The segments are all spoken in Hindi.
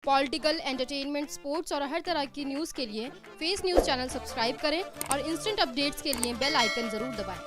पॉलिटिकल, एंटरटेनमेंट, स्पोर्ट्स और हर तरह की न्यूज़ के लिए फेस न्यूज़ चैनल सब्सक्राइब करें और इंस्टेंट अपडेट्स के लिए बेल आइकन ज़रूर दबाएं।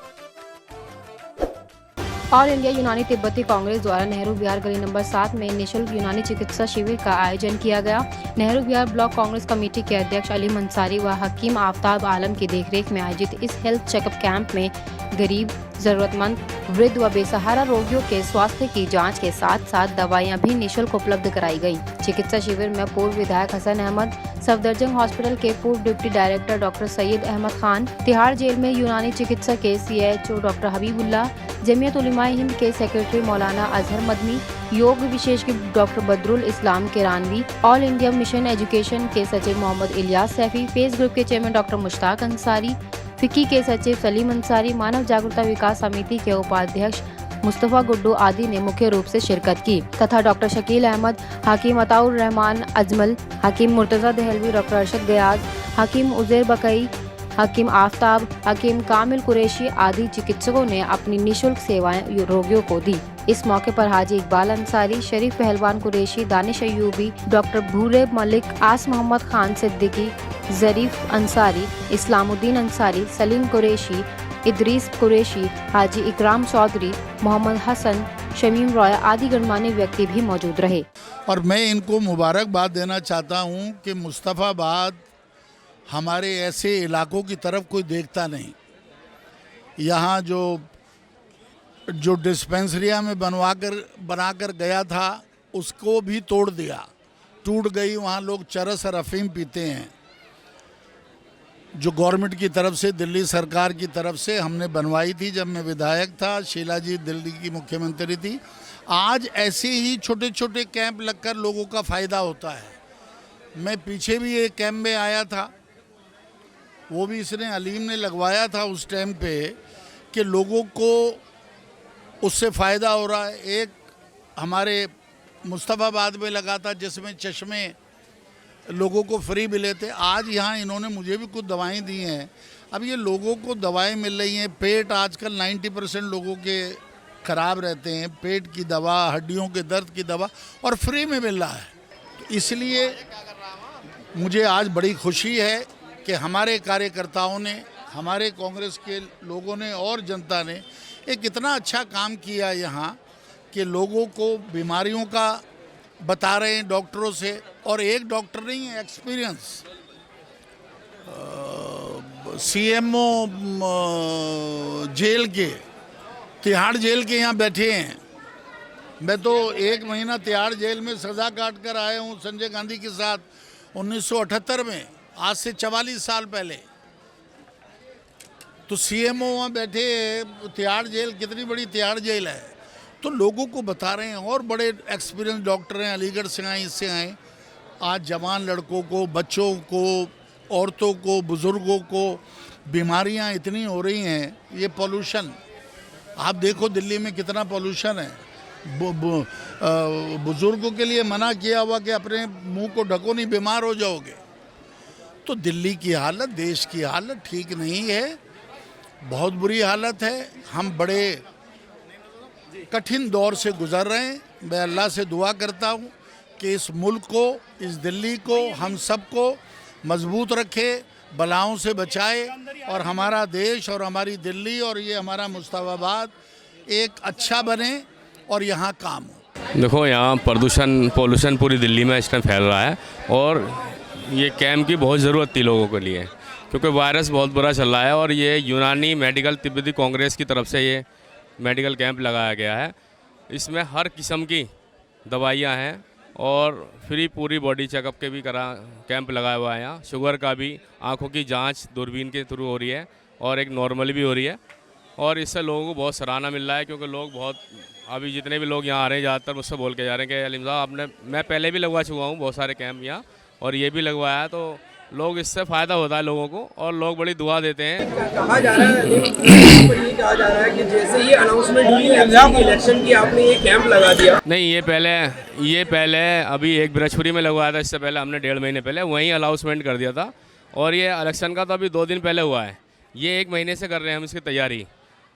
ऑल इंडिया यूनानी तिब्बती कांग्रेस द्वारा नेहरू विहार गली नंबर 7 में निःशुल्क यूनानी चिकित्सा शिविर का आयोजन किया गया। नेहरू विहार ब्लॉक कांग्रेस कमेटी के अध्यक्ष अलीम अंसारी व हकीम आफ्ताब आलम की देखरेख में आयोजित इस हेल्थ चेकअप कैंप में गरीब, जरूरतमंद, वृद्ध व बेसहारा रोगियों के स्वास्थ्य की जांच के साथ साथ दवाइयां भी निःशुल्क उपलब्ध कराई गई। चिकित्सा शिविर में पूर्व विधायक हसन अहमद, सफदरजंग हॉस्पिटल के पूर्व deputy director doctor Syed Ahmed Khan, Tihar jail में यूनानी चिकित्सक के CHO डॉक्टर हबीबुल्लाह, जमीयत उलमा हिंद के सेक्रेटरी मौलाना अजहर मदनी, योग विशेषज्ञ doctor Badrul Islam Kiranvi, all India mission education के सचिव मोहम्मद इलियास सैफी, फेस ग्रुप के चेयरमैन डॉक्टर मुश्ताक अंसारी, फिक्की के सचिव सलीम अंसारी, मानव जागरूकता विकास समिति के उपाध्यक्ष मुस्तफ़ा गुड्डू आदि ने मुख्य रूप से शिरकत की तथा डॉक्टर शकील अहमद, हकीम अताउर रहमान अजमल, हकीम मुर्तज़ा दहलवी, डॉक्टर अरशद गयाज, हकीम उज़ैर बकई, हकीम आफ्ताब, हकीम कामिल कुरैशी आदि चिकित्सकों ने अपनी निःशुल्क सेवाएं रोगियों को दी। इस मौके पर हाजी इकबाल अंसारी, शरीफ पहलवान कुरैशी, दानिश अयूबी, डॉक्टर भूरे मलिक, आस मोहम्मद खान सिद्दीकी, जरीफ अंसारी, इस्लामुद्दीन अंसारी, सलीम कुरैशी, इदरीस कुरैशी, हाजी इकराम चौधरी, मोहम्मद हसन, शमीम रॉय आदि गणमान्य व्यक्ति भी मौजूद रहे। और मैं इनको मुबारकबाद देना चाहता हूं कि मुस्तफ़ाबाद हमारे ऐसे इलाकों की तरफ कोई देखता नहीं। यहाँ जो डिस्पेंसरियाँ में बनाकर गया था उसको भी तोड़ दिया, टूट गई। वहाँ लोग चरस और अफीम पीते हैं। जो गवर्नमेंट की तरफ से, दिल्ली सरकार की तरफ से हमने बनवाई थी जब मैं विधायक था, शीला जी दिल्ली की मुख्यमंत्री थी। आज ऐसे ही छोटे छोटे कैंप लगकर लोगों का फ़ायदा होता है। मैं पीछे भी एक कैंप में आया था, वो भी इसने अलीम ने लगवाया था उस टाइम पे, कि लोगों को उससे फ़ायदा हो रहा है। एक हमारे मुस्तफ़ाबाद में लगा था जिसमें चश्मे लोगों को फ्री मिले थे। आज यहाँ इन्होंने मुझे भी कुछ दवाएं दी हैं। अब ये लोगों को दवाएं मिल रही हैं। पेट आजकल 90% लोगों के ख़राब रहते हैं। पेट की दवा, हड्डियों के दर्द की दवा और फ्री में मिल रहा है। तो इसलिए मुझे आज बड़ी खुशी है कि हमारे कार्यकर्ताओं ने, हमारे कांग्रेस के लोगों ने और जनता ने एक इतना अच्छा काम किया यहाँ कि लोगों को बीमारियों का बता रहे हैं डॉक्टरों से। और एक डॉक्टर नहीं है, एक्सपीरियंस CMO जेल के, तिहाड़ जेल के यहाँ बैठे हैं। मैं तो 1 महीना तिहाड़ जेल में सज़ा काट कर आया हूँ संजय गांधी के साथ 1978 में, आज से 44 साल पहले। तो CMO वहाँ बैठे हैं। तिहाड़ जेल कितनी बड़ी तिहाड़ जेल है। तो लोगों को बता रहे हैं। और बड़े एक्सपीरियंस डॉक्टर हैं, अलीगढ़ से आए, इससे आए। आज जवान लड़कों को, बच्चों को, औरतों को, बुज़ुर्गों को बीमारियां इतनी हो रही हैं। ये पोल्यूशन आप देखो, दिल्ली में कितना पोल्यूशन है। बुज़ुर्गों के लिए मना किया हुआ कि अपने मुंह को ढको, नहीं बीमार हो जाओगे। तो दिल्ली की हालत, देश की हालत ठीक नहीं है, बहुत बुरी हालत है। हम बड़े कठिन दौर से गुजर रहे हैं। मैं अल्लाह से दुआ करता हूँ कि इस मुल्क को, इस दिल्ली को, हम सबको मजबूत रखे, बलाओं से बचाए और हमारा देश और हमारी दिल्ली और ये हमारा मुस्तफ़ाबाद एक अच्छा बने और यहाँ काम हो। देखो, यहाँ पोल्यूशन पूरी दिल्ली में इस टाइम फैल रहा है और ये कैंप की बहुत ज़रूरत थी लोगों के लिए, क्योंकि वायरस बहुत बुरा चल रहा है। और ये यूनानी मेडिकल तिब्बती कांग्रेस की तरफ से ये मेडिकल कैंप लगाया गया है। इसमें हर किस्म की दवाइयाँ हैं और फ्री पूरी बॉडी चेकअप के भी कैंप लगाया हुआ है। यहाँ शुगर का भी, आँखों की जांच दूरबीन के थ्रू हो रही है और एक नॉर्मली भी हो रही है। और इससे लोगों को बहुत सराहना मिल रहा है, क्योंकि लोग बहुत, अभी जितने भी लोग यहाँ आ रहे हैं ज़्यादातर मुझसे बोल के जा रहे हैं कि अलीम साहब मैं पहले भी लगवा चुका हूँ बहुत सारे कैंप यहाँ, और ये भी लगवाया है। तो लोग, इससे फ़ायदा होता है लोगों को और लोग बड़ी दुआ देते हैं। कहा जा रहा है, ये कहा जा रहा है कि जैसे ही अनाउंसमेंट हुई इलेक्शन की, आपने ये कैंप लगा दिया। नहीं, ये पहले अभी एक बृहस्पति में लगवाया था। इससे पहले हमने 1.5 महीने पहले वहीं अनाउंसमेंट कर दिया था। और ये इलेक्शन का तो अभी 2 दिन पहले हुआ है। ये 1 महीने से कर रहे हैं हम इसकी तैयारी।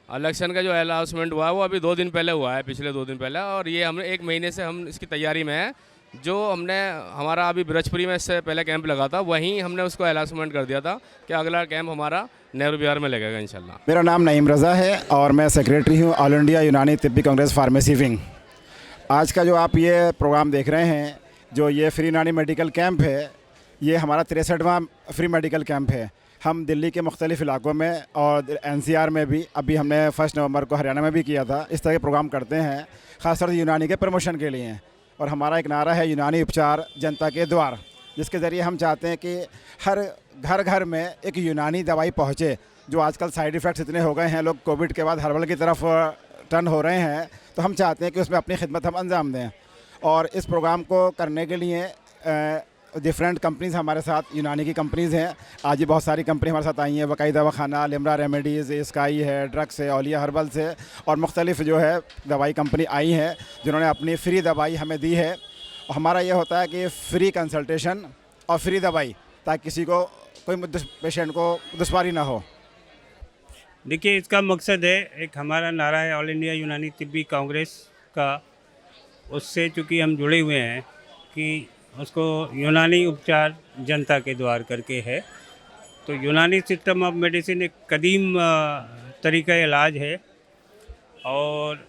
इलेक्शन का जो अनाउंसमेंट हुआ है वो अभी 2 दिन पहले हुआ है, पिछले 2 दिन पहले। और ये हमने 1 महीने से हम इसकी तैयारी में हैं। जो हमने हमारा अभी बृहस्पति में इससे पहले कैंप लगा था, वहीं हमने उसको अनाउंसमेंट कर दिया था कि अगला कैंप हमारा नेहरू विहार में लगेगा इंशाल्लाह। मेरा नाम नईम रज़ा है और मैं सेक्रेटरी हूँ all India Unani Tibbi Congress pharmacy wing. आज का जो आप ये प्रोग्राम देख रहे हैं, जो ये फ्री यूनानी मेडिकल कैंप है, ये हमारा 63वां फ्री मेडिकल कैंप है। हम दिल्ली के मुख्तलिफ़ इलाकों में और NCR में भी, अभी हमने 1 नवंबर को हरियाणा में भी किया था, इस तरह के प्रोग्राम करते हैं ख़ासतौर से यूनानी के प्रमोशन के लिए। और हमारा एक नारा है यूनानी उपचार जनता के द्वार, जिसके ज़रिए हम चाहते हैं कि हर घर घर में एक यूनानी दवाई पहुँचे। जो आजकल साइड इफ़ेक्ट्स इतने हो गए हैं, लोग कोविड के बाद हर्बल की तरफ टर्न हो रहे हैं, तो हम चाहते हैं कि उसमें अपनी खिदमत हम अंजाम दें। और इस प्रोग्राम को करने के लिए डिफरेंट कंपनीज़ हमारे साथ, यूनानी की कंपनीज़ हैं। आज ही बहुत सारी कंपनी हमारे साथ आई हैं, वकाई दवाखाना, लिम्रा रेमेडीज़, स्काई है, ड्रग्स है, ओलिया हर्बल से, और मुख्तलिफ जो है दवाई कंपनी आई हैं जिन्होंने अपनी फ्री दवाई हमें दी है। और हमारा ये होता है कि फ्री कंसल्टेशन और फ्री दवाई, ताकि किसी को, कोई पेशेंट को दुश्वारी ना हो। देखिए, इसका मकसद है, एक हमारा नारा है ऑल इंडिया यूनानी तिब्बी कांग्रेस का, उससे चूँकि हम जुड़े हुए हैं कि उसको यूनानी उपचार जनता के द्वार करके है। तो यूनानी सिस्टम ऑफ मेडिसिन एक कदीम तरीका इलाज है और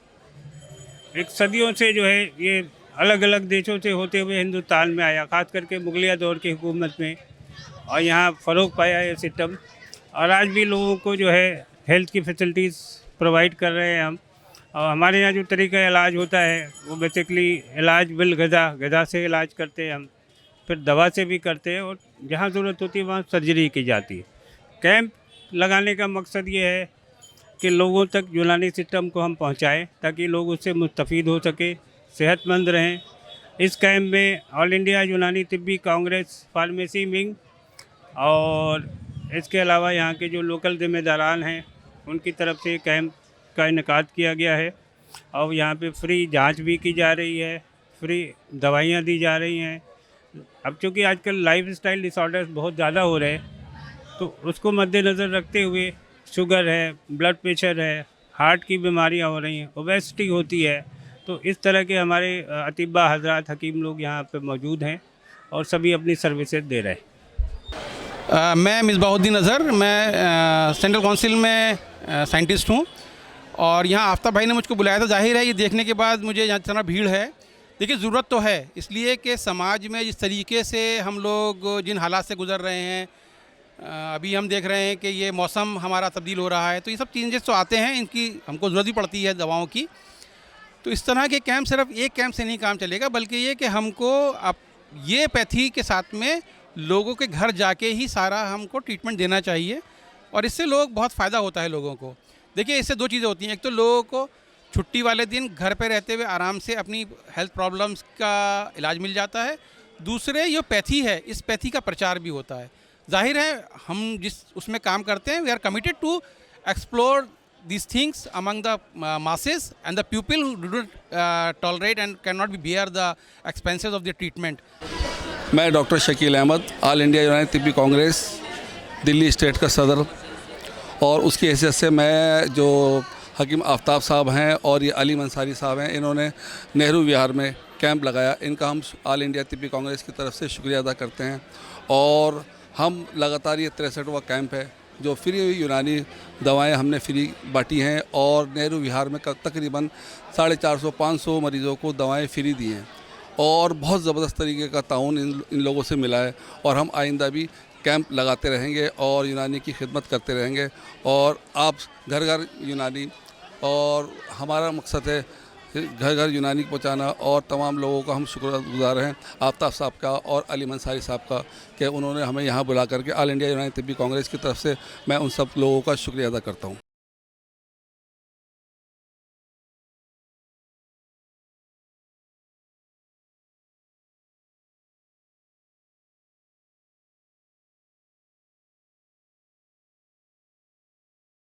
एक सदियों से जो है ये अलग अलग देशों से होते हुए हिंदुस्तान में आया, ख़ास करके मुगलिया दौर की हुकूमत में, और यहाँ फ़रोग पाया ये सिस्टम। और आज भी लोगों को जो है हेल्थ की फैसिलिटीज़ प्रोवाइड कर रहे हैं हम। और हमारे यहाँ जो तरीका इलाज होता है वो बेसिकली इलाज बिल गज़ा से इलाज करते हैं हम, फिर दवा से भी करते हैं, और जहाँ ज़रूरत होती है वहाँ सर्जरी की जाती है। कैंप लगाने का मकसद ये है कि लोगों तक यूनानी सिस्टम को हम पहुँचाएँ ताकि लोग उससे मुस्तफ़ीद हो सके, सेहतमंद रहें। इस कैंप में all India Unani Tibbi Congress pharmacy wing और इसके अलावा यहाँ के जो लोकल ज़िम्मेदारान हैं उनकी तरफ से कैंप का इनेकाद किया गया है। और यहाँ पे फ्री जांच भी की जा रही है, फ्री दवाइयाँ दी जा रही हैं। अब चूँकि आजकल लाइफस्टाइल डिसऑर्डर्स बहुत ज़्यादा हो रहे हैं, तो उसको मद्देनज़र रखते हुए शुगर है, ब्लड प्रेशर है, हार्ट की बीमारियाँ हो रही हैं, ओबेसिटी होती है, तो इस तरह के हमारे अतिबा हजरात हकीम लोग यहाँ पे मौजूद हैं और सभी अपनी सर्विसेज दे रहे हैं। मैं मिसबाहुद्दीन अज़हर, मैं सेंट्रल काउंसिल में साइंटिस्ट हूँ और यहाँ आफ्ताब भाई ने मुझको बुलाया था। जाहिर है ये देखने के बाद मुझे यहाँ इतना भीड़ है, देखिए ज़रूरत तो है, इसलिए कि समाज में जिस तरीके से हम लोग जिन हालात से गुज़र रहे हैं, अभी हम देख रहे हैं कि ये मौसम हमारा तब्दील हो रहा है, तो ये सब चेंजेस तो आते हैं, इनकी हमको ज़रूरत भी पड़ती है दवाओं की। तो इस तरह के कैंप सिर्फ एक कैंप से नहीं काम चलेगा, बल्कि ये कि हमको अब ये पैथी के साथ में लोगों के घर जाके ही सारा हमको ट्रीटमेंट देना चाहिए और इससे लोग बहुत फ़ायदा होता है लोगों को। देखिए, इससे दो चीज़ें होती हैं, एक तो लोगों को छुट्टी वाले दिन घर पे रहते हुए आराम से अपनी हेल्थ प्रॉब्लम्स का इलाज मिल जाता है, दूसरे ये पैथी है, इस पैथी का प्रचार भी होता है। जाहिर है हम जिस उसमें काम करते हैं, we are committed to explore these things among the masses and the people who do not tolerate and cannot bear the expenses of the treatment. मैं doctor Shakeel Ahmed, all India Unani Tibbi Congress Delhi state का सदर, और उसकी हैसियत से मैं जो हकीम आफ्ताब साहब हैं और ये अली मंसारी साहब हैं, इन्होंने नेहरू विहार में कैंप लगाया, इनका हम ऑल इंडिया तिब्बी कांग्रेस की तरफ से शुक्रिया अदा करते हैं। और हम लगातार ये 63वां कैंप है जो फ्री यूनानी दवाएं हमने फ्री बांटी हैं और नेहरू विहार में तकरीबन 450-500 मरीज़ों को दवाएं फ्री दी हैं और बहुत ज़बरदस्त तरीके का ताउन इन लोगों से मिला है। और हम आइंदा भी कैंप लगाते रहेंगे और यूनानी की खिदमत करते रहेंगे और आप घर घर यूनानी, और हमारा मकसद है घर घर यूनानी पहुँचाना। और तमाम लोगों का हम शुक्रगुजार हैं आफ्ताब साहब का और अली मंसारी साहब का कि उन्होंने हमें यहाँ बुला करके ऑल इंडिया यूनानी तिब्बी कांग्रेस की तरफ से मैं उन सब लोगों का शुक्रिया अदा करता हूँ।